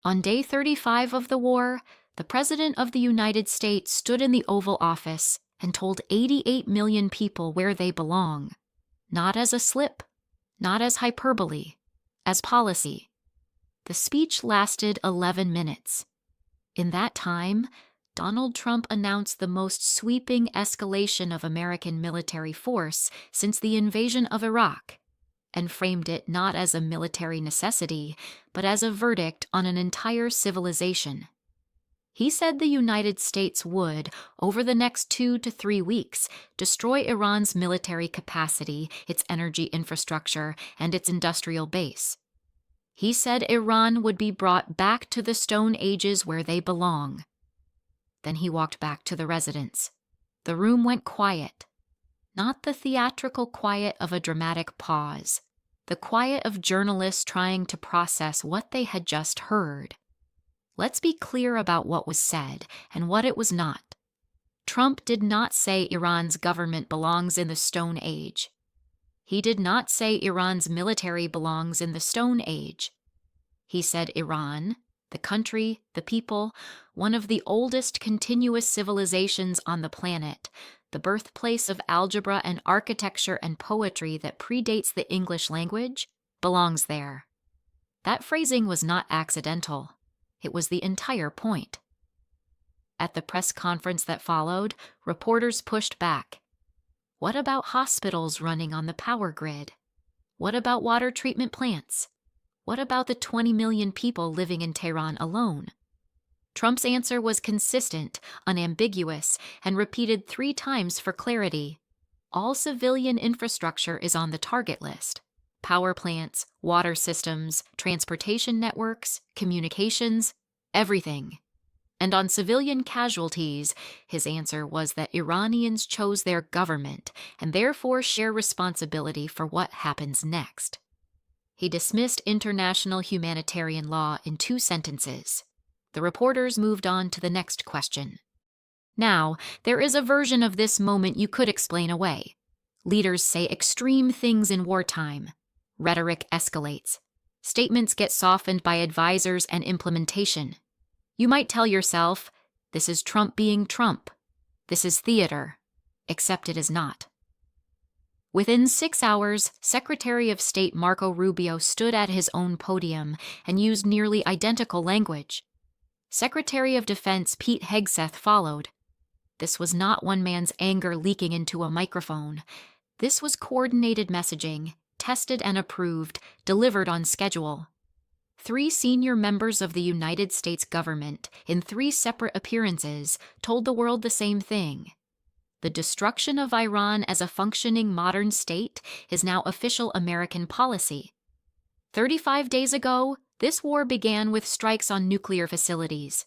On day 35 of the war, the President of the United States stood in the Oval Office and told 88 million people where they belong, not as a slip, not as hyperbole, as policy. The speech lasted 11 minutes. In that time, Donald Trump announced the most sweeping escalation of American military force since the invasion of Iraq, and framed it not as a military necessity, but as a verdict on an entire civilization. He said the United States would, over the next 2 to 3 weeks, destroy Iran's military capacity, its energy infrastructure, and its industrial base. He said Iran would be brought back to the Stone Ages where they belong. Then he walked back to the residence. The room went quiet. Not the theatrical quiet of a dramatic pause, the quiet of journalists trying to process what they had just heard. Let's be clear about what was said and what it was not. Trump did not say Iran's government belongs in the Stone Age. He did not say Iran's military belongs in the Stone Age. He said Iran, the country, the people, one of the oldest continuous civilizations on the planet, the birthplace of algebra and architecture and poetry that predates the English language, belongs there. That phrasing was not accidental. It was the entire point. At the press conference that followed, reporters pushed back. What about hospitals running on the power grid? What about water treatment plants? What about the 20 million people living in Tehran alone? Trump's answer was consistent, unambiguous, and repeated 3 times for clarity. All civilian infrastructure is on the target list. Power plants, water systems, transportation networks, communications, everything. And on civilian casualties, his answer was that Iranians chose their government and therefore share responsibility for what happens next. He dismissed international humanitarian law in 2 sentences. The reporters moved on to the next question. Now, there is a version of this moment you could explain away. Leaders say extreme things in wartime. Rhetoric escalates. Statements get softened by advisors and implementation. You might tell yourself, this is Trump being Trump. This is theater. Except it is not. Within 6 hours, Secretary of State Marco Rubio stood at his own podium and used nearly identical language. Secretary of Defense Pete Hegseth followed. This was not one man's anger leaking into a microphone. This was coordinated messaging, tested and approved, delivered on schedule. 3 senior members of the United States government, in 3 separate appearances, told the world the same thing. The destruction of Iran as a functioning modern state is now official American policy. 35 days ago, this war began with strikes on nuclear facilities.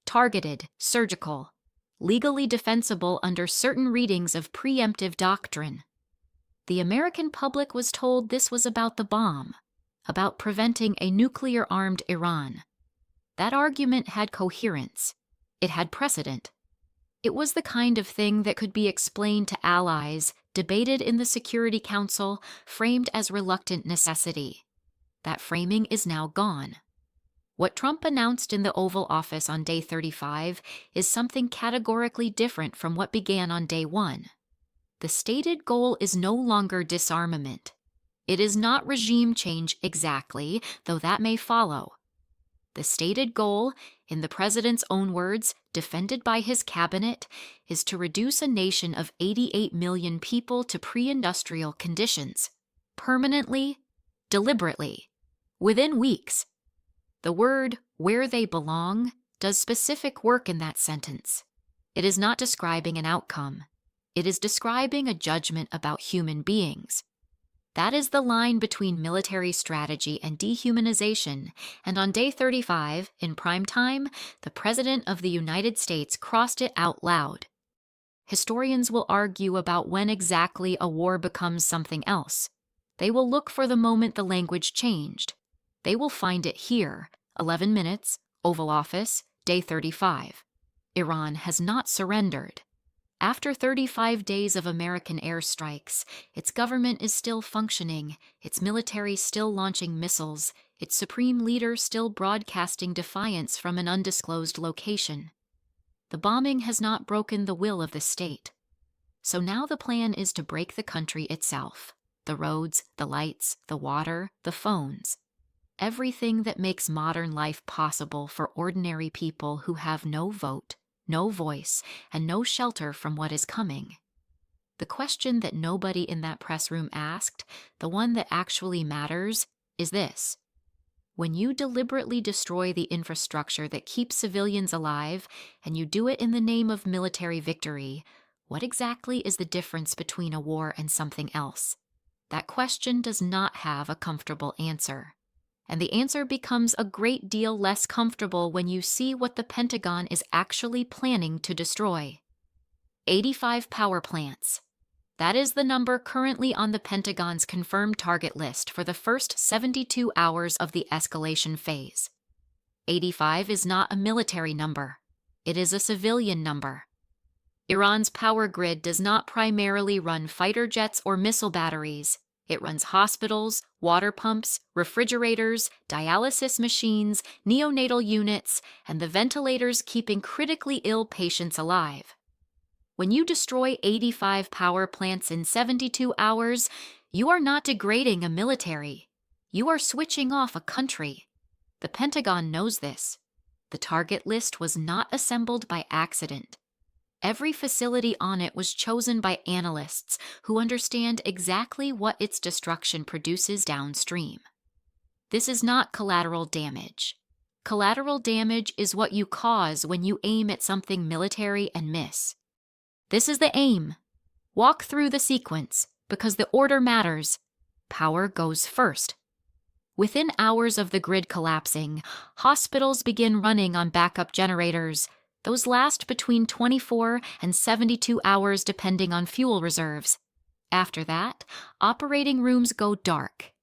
Targeted, surgical, legally defensible under certain readings of preemptive doctrine. The American public was told this was about the bomb, about preventing a nuclear-armed Iran. That argument had coherence. It had precedent. It was the kind of thing that could be explained to allies, debated in the Security Council, framed as reluctant necessity. That framing is now gone. What Trump announced in the Oval Office on day 35 is something categorically different from what began on day 1. The stated goal is no longer disarmament. It is not regime change exactly, though that may follow. The stated goal, in the president's own words, defended by his cabinet, is to reduce a nation of 88 million people to pre-industrial conditions, permanently, deliberately, within weeks. The word "where they belong" does specific work in that sentence. It is not describing an outcome. It is describing a judgment about human beings. That is the line between military strategy and dehumanization, and on day 35, in prime time, the President of the United States crossed it out loud. Historians will argue about when exactly a war becomes something else. They will look for the moment the language changed. They will find it here, 11 minutes, Oval Office, day 35. Iran has not surrendered. After 35 days of American airstrikes, its government is still functioning, its military still launching missiles, its supreme leader still broadcasting defiance from an undisclosed location. The bombing has not broken the will of the state. So now the plan is to break the country itself. The roads, the lights, the water, the phones. Everything that makes modern life possible for ordinary people who have no vote, no voice, and no shelter from what is coming. The question that nobody in that press room asked, the one that actually matters, is this. When you deliberately destroy the infrastructure that keeps civilians alive, and you do it in the name of military victory, what exactly is the difference between a war and something else? That question does not have a comfortable answer. And the answer becomes a great deal less comfortable when you see what the Pentagon is actually planning to destroy. 85 power plants. That is the number currently on the Pentagon's confirmed target list for the first 72 hours of the escalation phase. 85 is not a military number. It is a civilian number. Iran's power grid does not primarily run fighter jets or missile batteries. It runs hospitals, water pumps, refrigerators, dialysis machines, neonatal units, and the ventilators keeping critically ill patients alive. When you destroy 85 power plants in 72 hours, you are not degrading a military. You are switching off a country. The Pentagon knows this. The target list was not assembled by accident. Every facility on it was chosen by analysts who understand exactly what its destruction produces downstream. This is not collateral damage. Collateral damage is what you cause when you aim at something military and miss. This is the aim. Walk through the sequence, because the order matters. Power goes first. Within hours of the grid collapsing, hospitals begin running on backup generators. Those last between 24 and 72 hours depending on fuel reserves. After that, operating rooms go dark.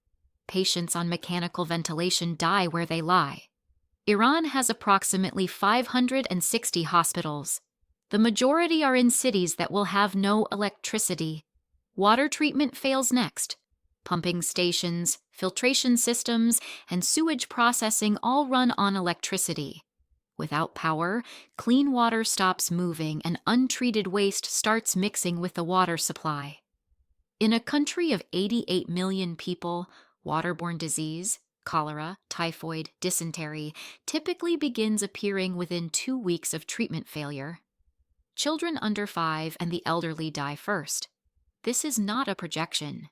Patients on mechanical ventilation die where they lie. Iran has approximately 560 hospitals. The majority are in cities that will have no electricity. Water treatment fails next. Pumping stations, filtration systems, and sewage processing all run on electricity. Without power, clean water stops moving and untreated waste starts mixing with the water supply. In a country of 88 million people, waterborne disease, cholera, typhoid, dysentery, typically begins appearing within 2 weeks of treatment failure. Children under 5 and the elderly die first. This is not a projection.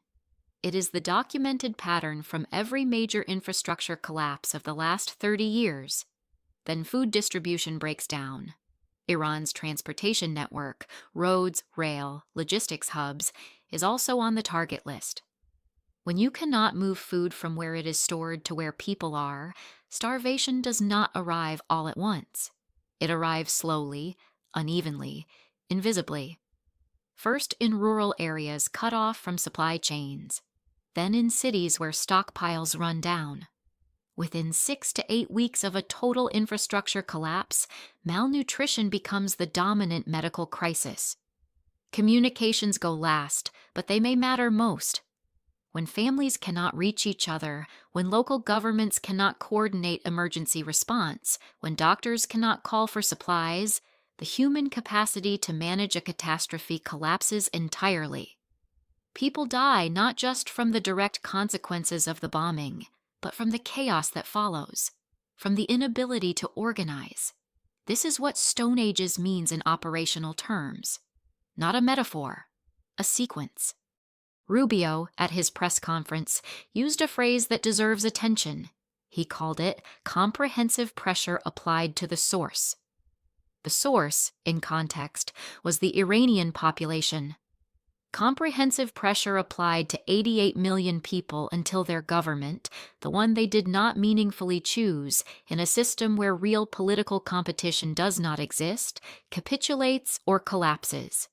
It is the documented pattern from every major infrastructure collapse of the last 30 years. Then food distribution breaks down. Iran's transportation network, roads, rail, logistics hubs, is also on the target list. When you cannot move food from where it is stored to where people are, starvation does not arrive all at once. It arrives slowly, unevenly, invisibly. First in rural areas cut off from supply chains, then in cities where stockpiles run down. Within 6 to 8 weeks of a total infrastructure collapse, malnutrition becomes the dominant medical crisis. Communications go last, but they may matter most. When families cannot reach each other, when local governments cannot coordinate emergency response, when doctors cannot call for supplies, the human capacity to manage a catastrophe collapses entirely. People die not just from the direct consequences of the bombing, but from the chaos that follows, from the inability to organize. This is what Stone Ages means in operational terms. Not a metaphor, a sequence. Rubio, at his press conference, used a phrase that deserves attention. He called it comprehensive pressure applied to the source. The source, in context, was the Iranian population. Comprehensive pressure applied to 88 million people until their government, the one they did not meaningfully choose, in a system where real political competition does not exist, capitulates or collapses.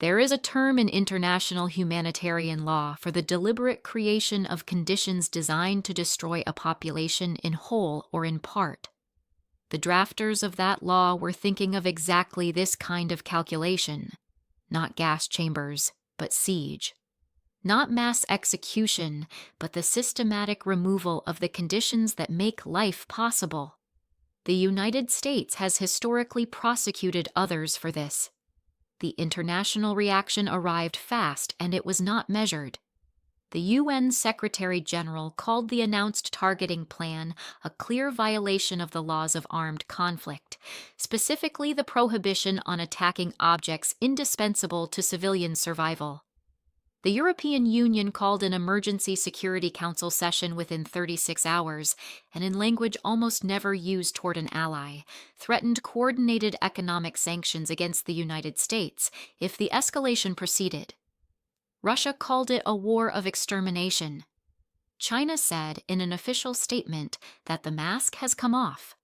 There is a term in international humanitarian law for the deliberate creation of conditions designed to destroy a population in whole or in part. The drafters of that law were thinking of exactly this kind of calculation. not gas chambers, but siege. Not mass execution, but the systematic removal of the conditions that make life possible. The United States has historically prosecuted others for this. The international reaction arrived fast, and it was not measured. The UN Secretary General called the announced targeting plan a clear violation of the laws of armed conflict, specifically the prohibition on attacking objects indispensable to civilian survival. The European Union called an emergency Security Council session within 36 hours, and in language almost never used toward an ally, threatened coordinated economic sanctions against the United States if the escalation proceeded. Russia called it a war of extermination. China said in an official statement that the mask has come off.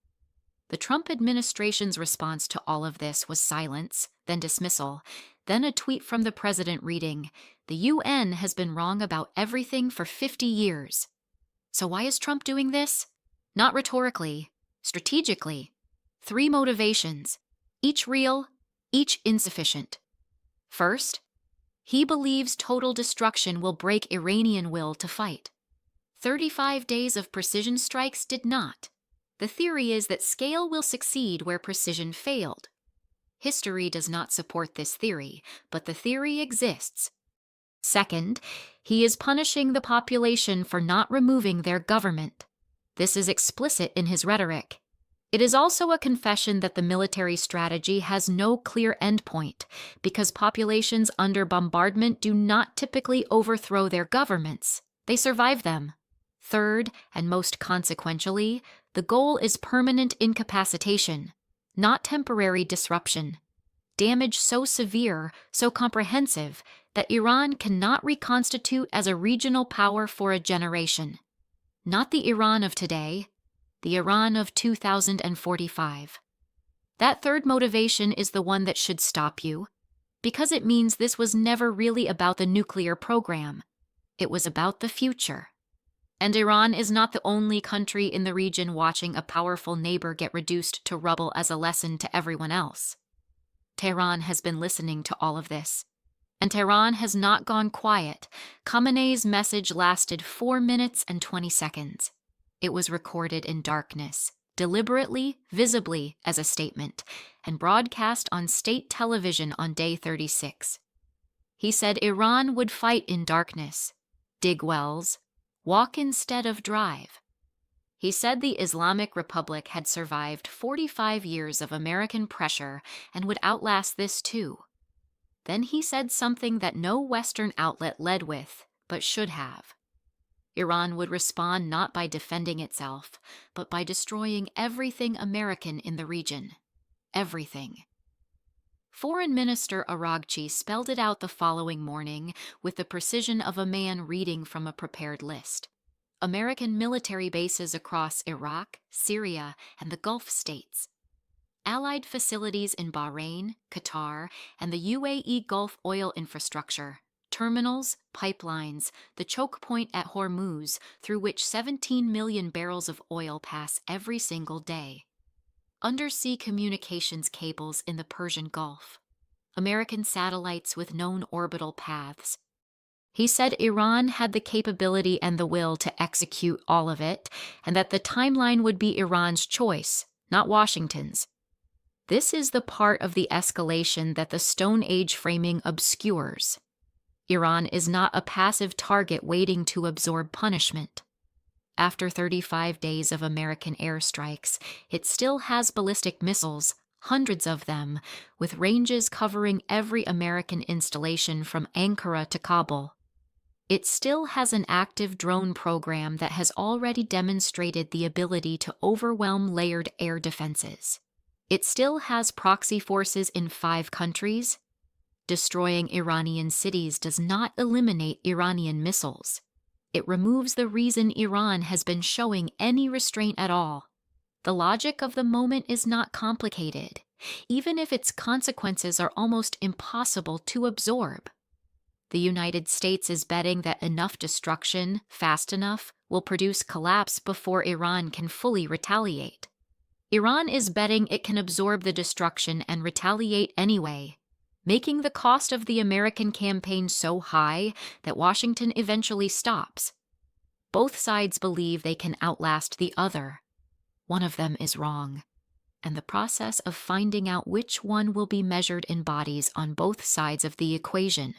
The Trump administration's response to all of this was silence, then dismissal, then a tweet from the president reading, "The UN has been wrong about everything for 50 years. So why is Trump doing this? Not rhetorically, strategically. 3 motivations, each real, each insufficient. First, he believes total destruction will break Iranian will to fight. 35 days of precision strikes did not. The theory is that scale will succeed where precision failed. History does not support this theory, but the theory exists. Second, he is punishing the population for not removing their government. This is explicit in his rhetoric. It is also a confession that the military strategy has no clear endpoint, because populations under bombardment do not typically overthrow their governments. They survive them. Third, and most consequentially, the goal is permanent incapacitation, not temporary disruption. Damage so severe, so comprehensive, that Iran cannot reconstitute as a regional power for a generation. Not the Iran of today, the Iran of 2045. That third motivation is the one that should stop you, because it means this was never really about the nuclear program. It was about the future. And Iran is not the only country in the region watching a powerful neighbor get reduced to rubble as a lesson to everyone else. Tehran has been listening to all of this. And Tehran has not gone quiet. Khamenei's message lasted 4 minutes and 20 seconds. It was recorded in darkness, deliberately, visibly as a statement, and broadcast on state television on day 36. He said Iran would fight in darkness, dig wells, walk instead of drive. He said the Islamic Republic had survived 45 years of American pressure and would outlast this too. Then he said something that no Western outlet led with, but should have. Iran would respond not by defending itself, but by destroying everything American in the region. Everything. Foreign Minister Araghchi spelled it out the following morning with the precision of a man reading from a prepared list. American military bases across Iraq, Syria, and the Gulf states. Allied facilities in Bahrain, Qatar, and the UAE Gulf oil infrastructure. Terminals, pipelines, the choke point at Hormuz, through which 17 million barrels of oil pass every single day. Undersea communications cables in the Persian Gulf. American satellites with known orbital paths. He said Iran had the capability and the will to execute all of it, and that the timeline would be Iran's choice, not Washington's. This is the part of the escalation that the Stone Age framing obscures. Iran is not a passive target waiting to absorb punishment. After 35 days of American airstrikes, it still has ballistic missiles, hundreds of them, with ranges covering every American installation from Ankara to Kabul. It still has an active drone program that has already demonstrated the ability to overwhelm layered air defenses. It still has proxy forces in 5 countries. Destroying Iranian cities does not eliminate Iranian missiles. It removes the reason Iran has been showing any restraint at all. The logic of the moment is not complicated, even if its consequences are almost impossible to absorb. The United States is betting that enough destruction, fast enough, will produce collapse before Iran can fully retaliate. Iran is betting it can absorb the destruction and retaliate anyway. making the cost of the American campaign so high that Washington eventually stops. Both sides believe they can outlast the other. One of them is wrong, and the process of finding out which one will be measured in bodies on both sides of the equation.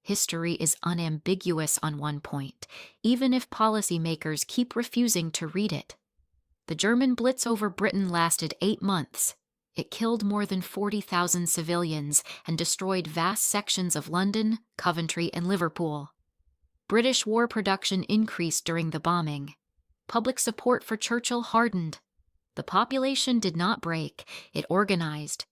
History is unambiguous on one point, even if policymakers keep refusing to read it. The German blitz over Britain lasted 8 months. It killed more than 40,000 civilians and destroyed vast sections of London, Coventry, and Liverpool. British war production increased during the bombing. Public support for Churchill hardened. The population did not break, it organized.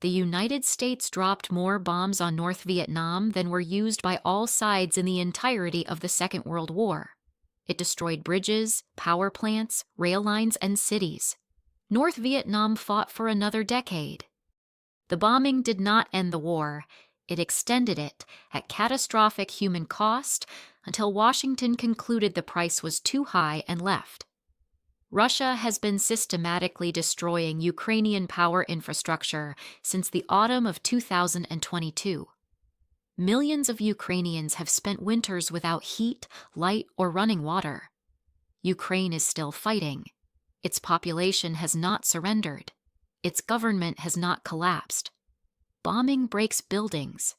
The United States dropped more bombs on North Vietnam than were used by all sides in the entirety of the Second World War. It destroyed bridges, power plants, rail lines, and cities. North Vietnam fought for another decade. The bombing did not end the war. It extended it at catastrophic human cost until Washington concluded the price was too high and left. Russia has been systematically destroying Ukrainian power infrastructure since the autumn of 2022. Millions of Ukrainians have spent winters without heat, light, or running water. Ukraine is still fighting. Its population has not surrendered. Its government has not collapsed. Bombing breaks buildings.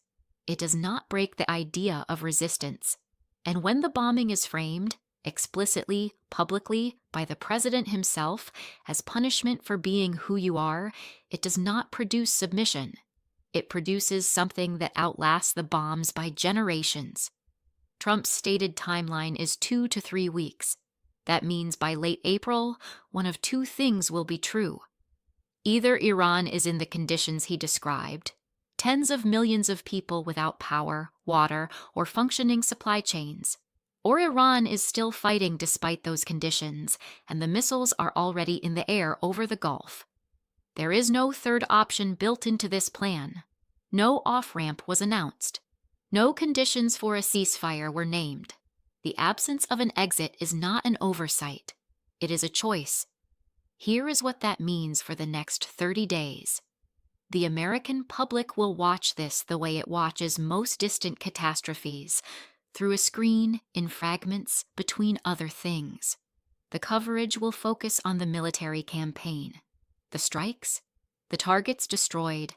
It does not break the idea of resistance. And when the bombing is framed, explicitly, publicly, by the president himself, as punishment for being who you are, it does not produce submission. It produces something that outlasts the bombs by generations. Trump's stated timeline is 2 to 3 weeks. That means by late April, one of two things will be true. Either Iran is in the conditions he described, tens of millions of people without power, water, or functioning supply chains, or Iran is still fighting despite those conditions, and the missiles are already in the air over the Gulf. There is no third option built into this plan. No off-ramp was announced. No conditions for a ceasefire were named. The absence of an exit is not an oversight. It is a choice. Here is what that means for the next 30 days. The American public will watch this the way it watches most distant catastrophes, through a screen in fragments between other things. The coverage will focus on the military campaign, the strikes, the targets destroyed,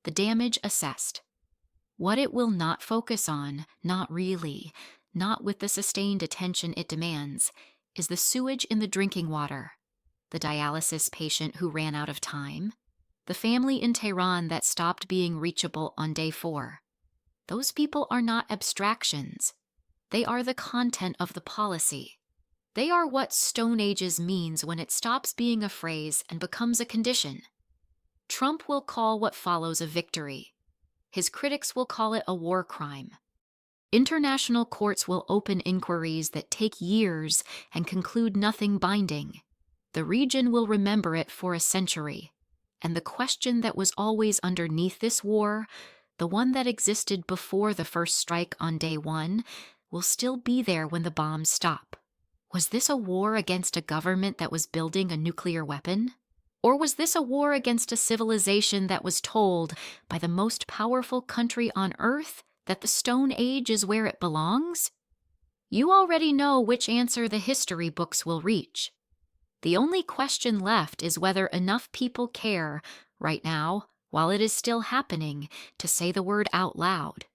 the damage assessed. What it will not focus on, not really, not with the sustained attention it demands, is the sewage in the drinking water, the dialysis patient who ran out of time, the family in Tehran that stopped being reachable on day 4. Those people are not abstractions. They are the content of the policy. They are what Stone Ages means when it stops being a phrase and becomes a condition. Trump will call what follows a victory. His critics will call it a war crime. International courts will open inquiries that take years and conclude nothing binding. The region will remember it for a century. And the question that was always underneath this war, the one that existed before the first strike on day 1, will still be there when the bombs stop. Was this a war against a government that was building a nuclear weapon? Or was this a war against a civilization that was told by the most powerful country on earth that the Stone Age is where it belongs? You already know which answer the history books will reach. The only question left is whether enough people care, right now, while it is still happening, to say the word out loud.